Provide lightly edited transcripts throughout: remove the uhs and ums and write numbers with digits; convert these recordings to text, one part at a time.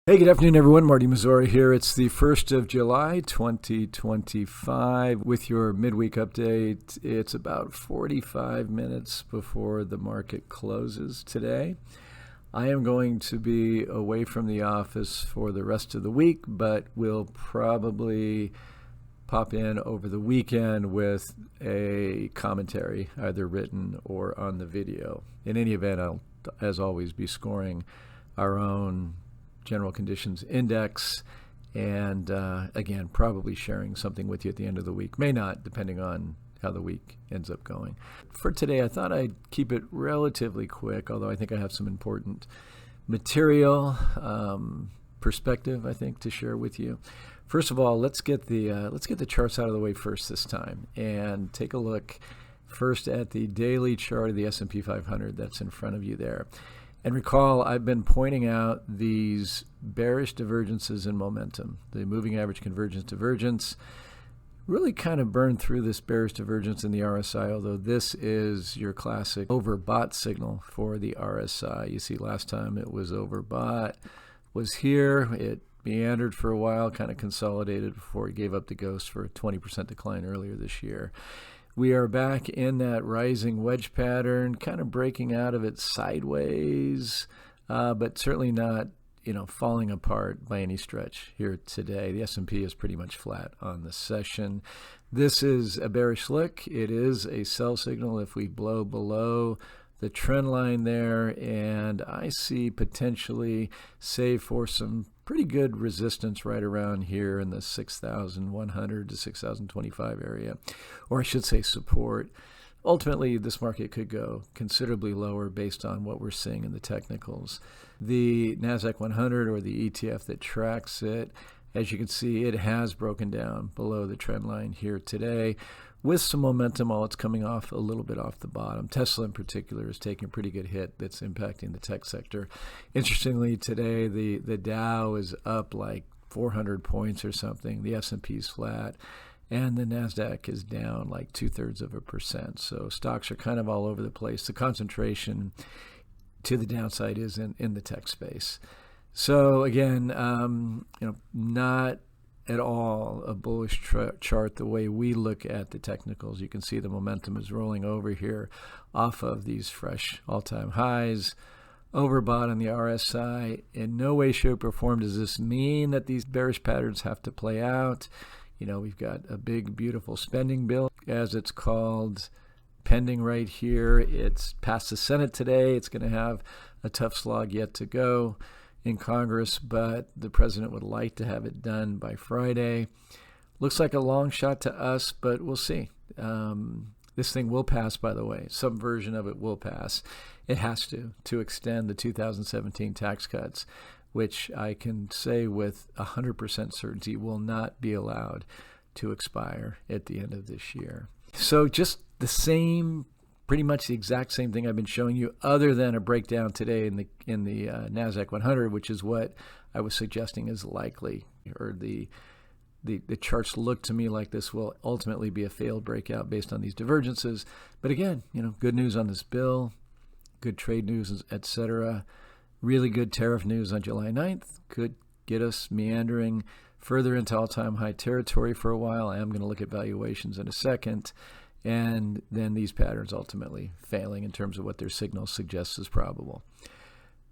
Hey, good afternoon, everyone. Marty Mazzora here. It's the 1st of July, 2025, with your midweek update. It's about 45 minutes before the market closes today. I am going to be away from the office for the rest of the week, but will probably pop in over the weekend with a commentary, either written or on the video. In any event, I'll, as always, be scoring our own general conditions index, and again, probably sharing something with you at the end of the week. May not, depending on how the week ends up going. For today, I thought I'd keep it relatively quick, although I think I have some important material, perspective, I think, to share with you. First of all, let's get the charts out of the way first this time, and take a look first at the daily chart of the S&P 500 that's in front of you there. And recall, I've been pointing out these bearish divergences in momentum. The moving average convergence divergence really kind of burned through this bearish divergence in the RSI, although this is your classic overbought signal for the RSI. You see, last time it was overbought, was here. It meandered for a while, kind of consolidated before it gave up the ghost for a 20% decline earlier this year. We are back in that rising wedge pattern, kind of breaking out of it sideways, but certainly not, falling apart by any stretch here today. The S&P is pretty much flat on the session. This is a bearish look. It is a sell signal if we blow below the trend line there, and I see potentially, save for some pretty good resistance right around here in the 6,100 to 6,025 area, or I should say support. Ultimately, this market could go considerably lower based on what we're seeing in the technicals. The NASDAQ 100, or the ETF that tracks it, as you can see, it has broken down below the trend line here today with some momentum, while it's coming off a little bit off the bottom. Tesla in particular is taking a pretty good hit that's impacting the tech sector. Interestingly, today the Dow is up like 400 points or something. The S&P is flat, and the NASDAQ is down like 2/3%. So stocks are kind of all over the place. The concentration to the downside is in the tech space. So again, not at all a bullish chart the way we look at the technicals. You can see the momentum is rolling over here off of these fresh all-time highs. Overbought on the RSI. In no way, shape, or form does this mean that these bearish patterns have to play out. We've got a big, beautiful spending bill, as it's called, pending right here. It's passed the Senate today. It's going to have a tough slog yet to go in Congress, but the president would like to have it done by Friday. Looks like a long shot to us, but we'll see. This thing will pass, by the way. Some version of it will pass. It has to extend the 2017 tax cuts, which I can say with 100% certainty will not be allowed to expire at the end of this year. So just the same, pretty much the exact same thing I've been showing you, other than a breakdown today in the NASDAQ 100, which is what I was suggesting is likely, or the charts look to me like this will ultimately be a failed breakout based on these divergences. But again, good news on this bill, good trade news, etc. Really good tariff news on July 9th could get us meandering further into all-time high territory for a while. I am going to look at valuations in a second. And then these patterns ultimately failing in terms of what their signal suggests is probable.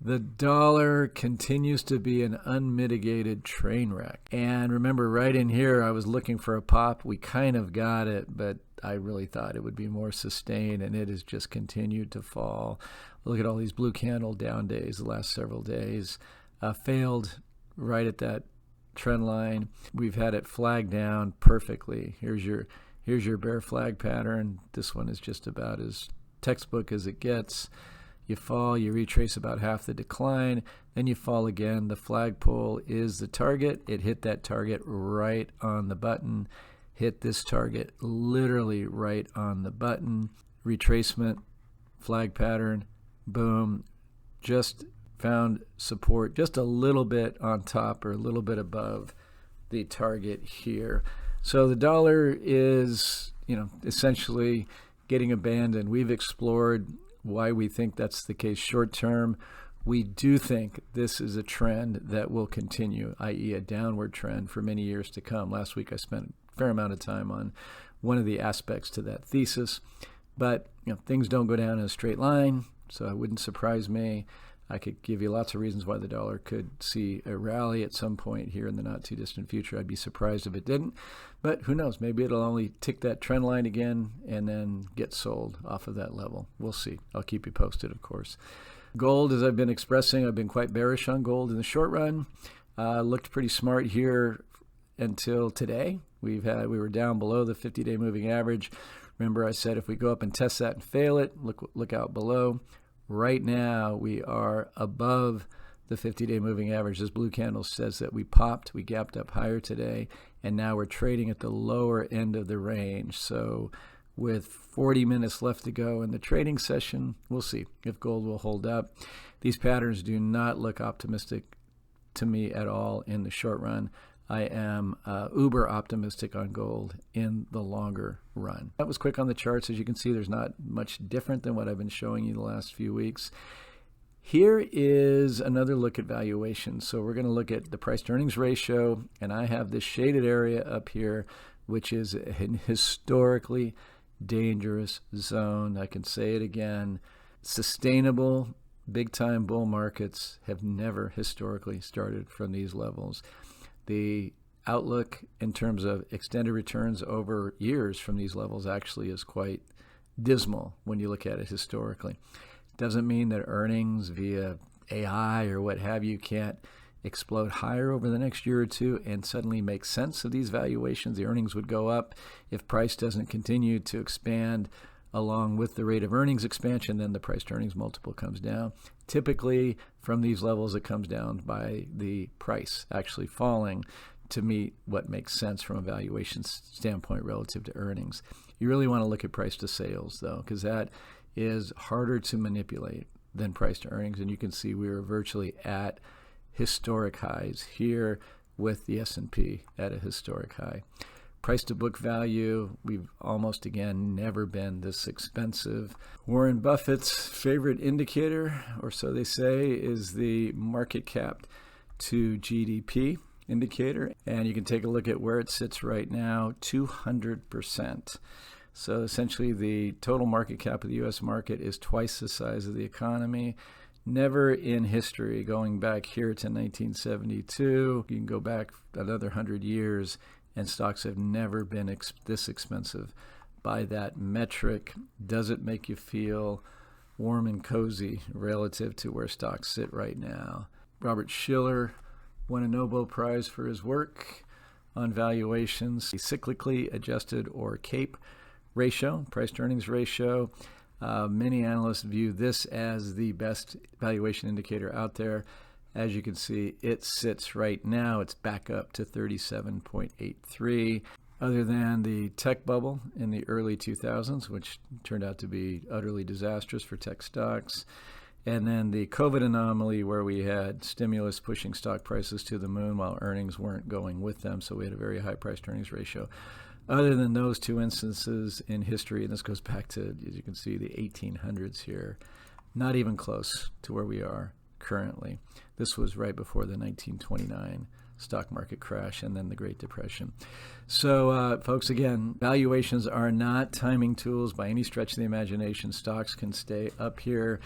The dollar continues to be an unmitigated train wreck. And remember, right in here, I was looking for a pop. We kind of got it, but I really thought it would be more sustained, and it has just continued to fall. Look at all these blue candle down days the last several days. Failed right at that trend line. We've had it flag down perfectly. Here's your bear flag pattern. This one is just about as textbook as it gets. You fall, you retrace about half the decline, then you fall again. The flagpole is the target. It hit that target right on the button. Hit this target literally right on the button. Retracement, flag pattern, boom. Just found support just a little bit on top, or a little bit above the target here. So the dollar is, essentially getting abandoned. We've explored why we think that's the case short term. We do think this is a trend that will continue, i.e. a downward trend for many years to come. Last week I spent a fair amount of time on one of the aspects to that thesis. But things don't go down in a straight line, so it wouldn't surprise me. I could give you lots of reasons why the dollar could see a rally at some point here in the not too distant future. I'd be surprised if it didn't, but who knows? Maybe it'll only tick that trend line again and then get sold off of that level. We'll see. I'll keep you posted, of course. Gold, as I've been expressing, I've been quite bearish on gold in the short run. Looked pretty smart here until today. We were down below the 50-day moving average. Remember, I said if we go up and test that and fail it, look out below. Right now, we are above the 50-day moving average. This blue candle says that we popped, we gapped up higher today, and now we're trading at the lower end of the range. So with 40 minutes left to go in the trading session, we'll see if gold will hold up. These patterns do not look optimistic to me at all in the short run. I am uber optimistic on gold in the longer run. That was quick on the charts. As you can see, there's not much different than what I've been showing you the last few weeks. Here is another look at valuations. So we're going to look at the price to earnings ratio, and I have this shaded area up here, which is a historically dangerous zone. I can say it again. Sustainable big-time bull markets have never historically started from these levels. The outlook in terms of extended returns over years from these levels actually is quite dismal when you look at it historically. Doesn't mean that earnings via AI or what have you can't explode higher over the next year or two and suddenly make sense of these valuations. The earnings would go up. If price doesn't continue to expand along with the rate of earnings expansion, then the price to earnings multiple comes down. Typically, from these levels, it comes down by the price actually falling to meet what makes sense from a valuation standpoint relative to earnings. You really want to look at price to sales, though, because that is harder to manipulate than price to earnings. And you can see we are virtually at historic highs here with the S&P at a historic high. Price to book value, we've almost again never been this expensive. Warren Buffett's favorite indicator, or so they say, is the market cap to GDP indicator. And you can take a look at where it sits right now, 200%. So essentially the total market cap of the U.S. market is twice the size of the economy. Never in history, going back here to 1972, you can go back another 100 years, and stocks have never been this expensive by that metric. Does it make you feel warm and cozy relative to where stocks sit right now? Robert Shiller won a Nobel Prize for his work on valuations, the cyclically adjusted or CAPE ratio, price to earnings ratio. Many analysts view this as the best valuation indicator out there. As you can see, it sits right now, it's back up to 37.83. Other than the tech bubble in the early 2000s, which turned out to be utterly disastrous for tech stocks, and then the COVID anomaly where we had stimulus pushing stock prices to the moon while earnings weren't going with them, so we had a very high price to earnings ratio. Other than those two instances in history, and this goes back to, as you can see, the 1800s here, not even close to where we are currently. This was right before the 1929 stock market crash and then the Great Depression. So, folks, again, valuations are not timing tools by any stretch of the imagination. Stocks can stay up here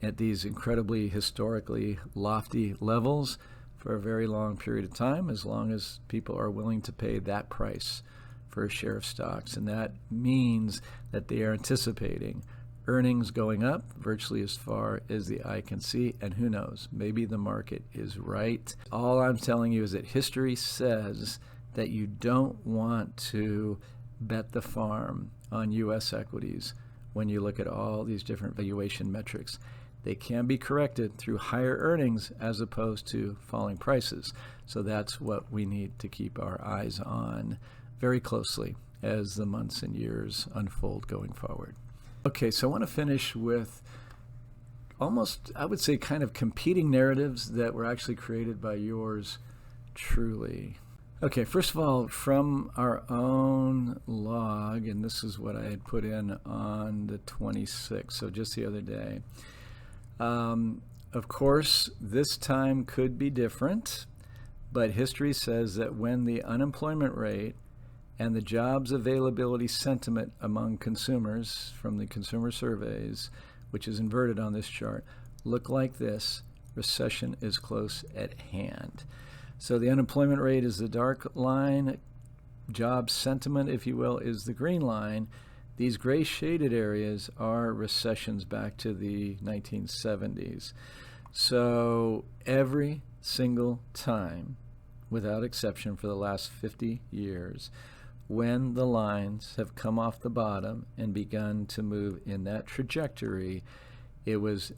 at these incredibly historically lofty levels for a very long period of time, as long as people are willing to pay that price for a share of stocks. And that means that they are anticipating earnings going up virtually as far as the eye can see, and who knows, maybe the market is right. All I'm telling you is that history says that you don't want to bet the farm on U.S. equities when you look at all these different valuation metrics. They can be corrected through higher earnings as opposed to falling prices. So that's what we need to keep our eyes on very closely as the months and years unfold going forward. Okay, so I want to finish with almost, I would say, kind of competing narratives that were actually created by yours truly. Okay, first of all, from our own log, and this is what I had put in on the 26th, so just the other day. Of course, this time could be different, but history says that when the unemployment rate and the jobs availability sentiment among consumers from the consumer surveys, which is inverted on this chart, look like this, recession is close at hand. So the unemployment rate is the dark line, job sentiment, if you will, is the green line. These gray shaded areas are recessions back to the 1970s. So every single time, without exception for the last 50 years, when the lines have come off the bottom and begun to move in that trajectory, it was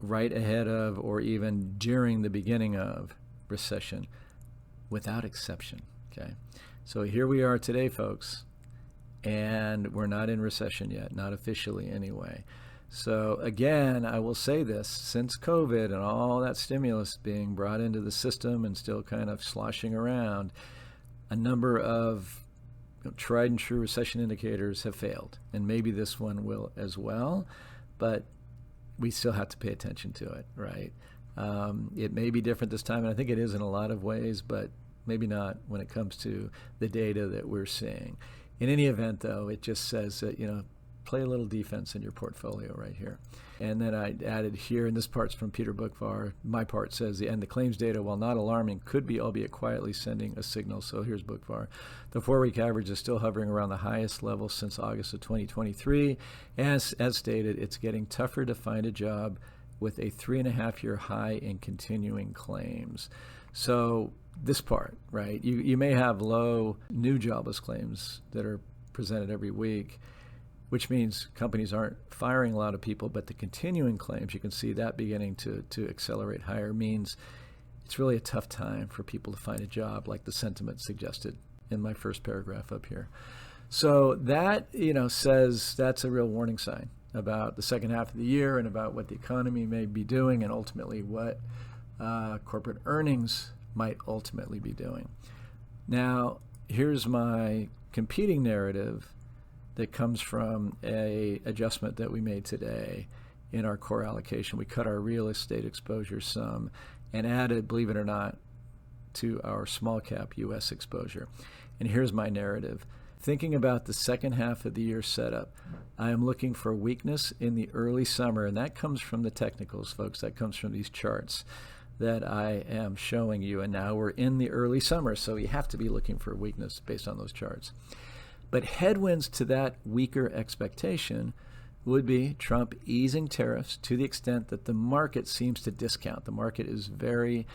right ahead of or even during the beginning of recession, without exception. Okay, so here we are today, folks, and we're not in recession yet, not officially anyway. So again, I will say this, since COVID and all that stimulus being brought into the system and still kind of sloshing around, a number of tried and true recession indicators have failed, and maybe this one will as well, but we still have to pay attention to it, right? It may be different this time, and I think it is in a lot of ways, but maybe not when it comes to the data that we're seeing. In any event, though, it just says that, play a little defense in your portfolio right here. And then I added here, and this part's from Peter Bookvar, my part says, the claims data, while not alarming, could be, albeit quietly, sending a signal. So here's Bookvar. The 4-week average is still hovering around the highest level since August of 2023. As stated, it's getting tougher to find a job with a 3.5-year high in continuing claims. So this part, right? You may have low new jobless claims that are presented every week, which means companies aren't firing a lot of people, but the continuing claims, you can see that beginning to accelerate higher, means it's really a tough time for people to find a job, like the sentiment suggested in my first paragraph up here. So that, says that's a real warning sign about the second half of the year and about what the economy may be doing and ultimately what corporate earnings might ultimately be doing. Now, here's my competing narrative that comes from a adjustment that we made today in our core allocation. We cut our real estate exposure some and added, believe it or not, to our small cap U.S. exposure. And here's my narrative. Thinking about the second half of the year setup, I am looking for weakness in the early summer, and that comes from the technicals, folks. That comes from these charts that I am showing you. And now we're in the early summer, so you have to be looking for weakness based on those charts. But headwinds to that weaker expectation would be Trump easing tariffs to the extent that the market seems to discount. The market is very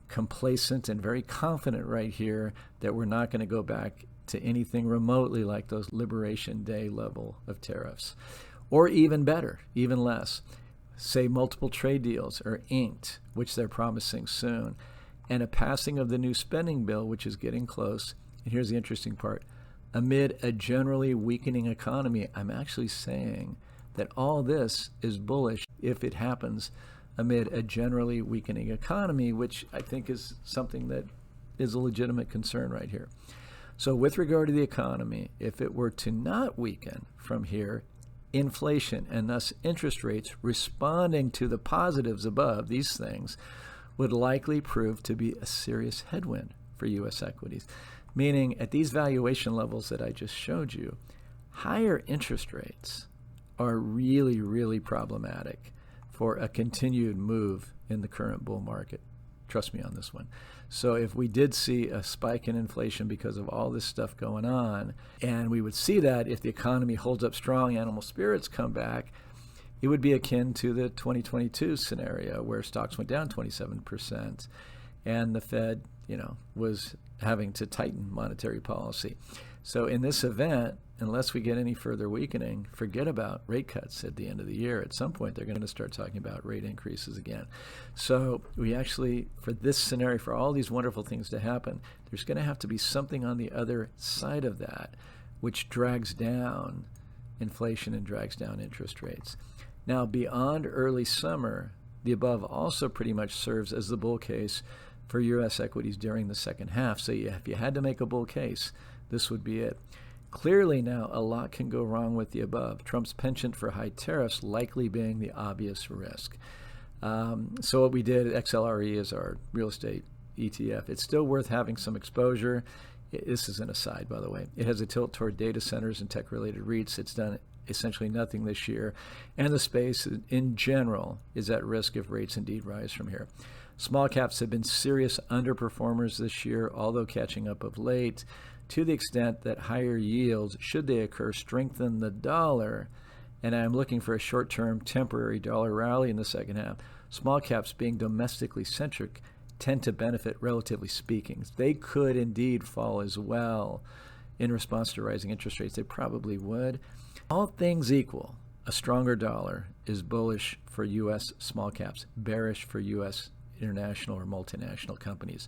complacent and very confident right here that we're not going to go back to anything remotely like those Liberation Day level of tariffs. Or even better, even less. Say multiple trade deals are inked, which they're promising soon, and a passing of the new spending bill, which is getting close. And here's the interesting part. Amid a generally weakening economy, I'm actually saying that all this is bullish if it happens amid a generally weakening economy, which I think is something that is a legitimate concern right here. So with regard to the economy, if it were to not weaken from here, inflation and thus interest rates responding to the positives above these things would likely prove to be a serious headwind for U.S. equities. Meaning at these valuation levels that I just showed you, higher interest rates are really, really problematic for a continued move in the current bull market. Trust me on this one. So if we did see a spike in inflation because of all this stuff going on, and we would see that if the economy holds up strong, animal spirits come back, it would be akin to the 2022 scenario where stocks went down 27% and the Fed, was having to tighten monetary policy. So in this event, unless we get any further weakening, forget about rate cuts at the end of the year. At some point, they're going to start talking about rate increases again. So we actually, for this scenario, for all these wonderful things to happen, there's going to have to be something on the other side of that, which drags down inflation and drags down interest rates. Now, beyond early summer, the above also pretty much serves as the bull case for U.S. equities during the second half. So if you had to make a bull case, this would be it. Clearly now, a lot can go wrong with the above. Trump's penchant for high tariffs likely being the obvious risk. So what we did, XLRE is our real estate ETF. It's still worth having some exposure. This is an aside, by the way. It has a tilt toward data centers and tech-related REITs. It's done essentially nothing this year, and the space in general is at risk if rates indeed rise from here. Small caps have been serious underperformers this year, although catching up of late, to the extent that higher yields, should they occur, strengthen the dollar. And I'm looking for a short-term temporary dollar rally in the second half. Small caps, being domestically centric, tend to benefit, relatively speaking. They could indeed fall as well in response to rising interest rates. They probably would. All things equal, a stronger dollar is bullish for U.S. small caps, bearish for U.S. international or multinational companies.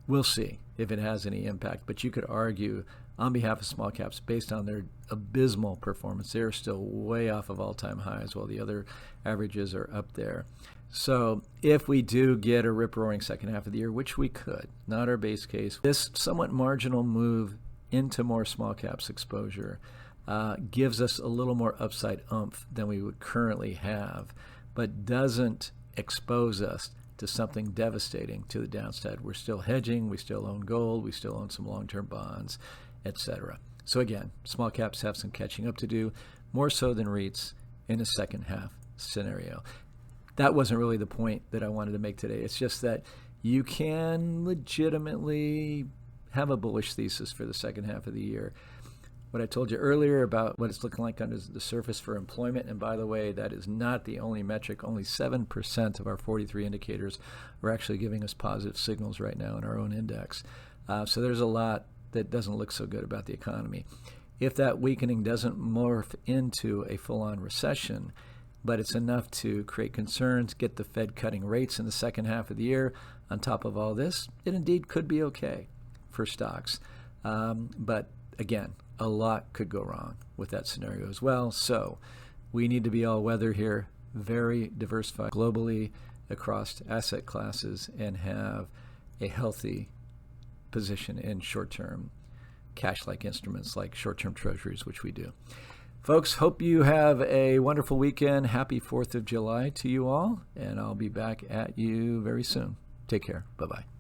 We'll see if it has any impact, but you could argue on behalf of small caps, based on their abysmal performance, they're still way off of all-time highs while the other averages are up there. So if we do get a rip-roaring second half of the year, which we could, not our base case, this somewhat marginal move into more small caps exposure gives us a little more upside oomph than we would currently have, but doesn't expose us to something devastating to the downside. We're still hedging, we still own gold, we still own some long-term bonds, etc. So again, small caps have some catching up to do, more so than REITs in a second half scenario. That wasn't really the point that I wanted to make today. It's just that you can legitimately have a bullish thesis for the second half of the year. What I told you earlier about what it's looking like under the surface for employment, and by the way, that is not the only metric. Only 7% of our 43 indicators are actually giving us positive signals right now in our own index. So there's a lot that doesn't look so good about the economy. If that weakening doesn't morph into a full-on recession, but it's enough to create concerns, get the Fed cutting rates in the second half of the year, on top of all this, it indeed could be okay for stocks. But again, a lot could go wrong with that scenario as well. So we need to be all weather here, very diversified globally across asset classes, and have a healthy position in short-term cash-like instruments like short-term treasuries, which we do. Folks, hope you have a wonderful weekend. Happy 4th of July to you all, and I'll be back at you very soon. Take care. Bye-bye.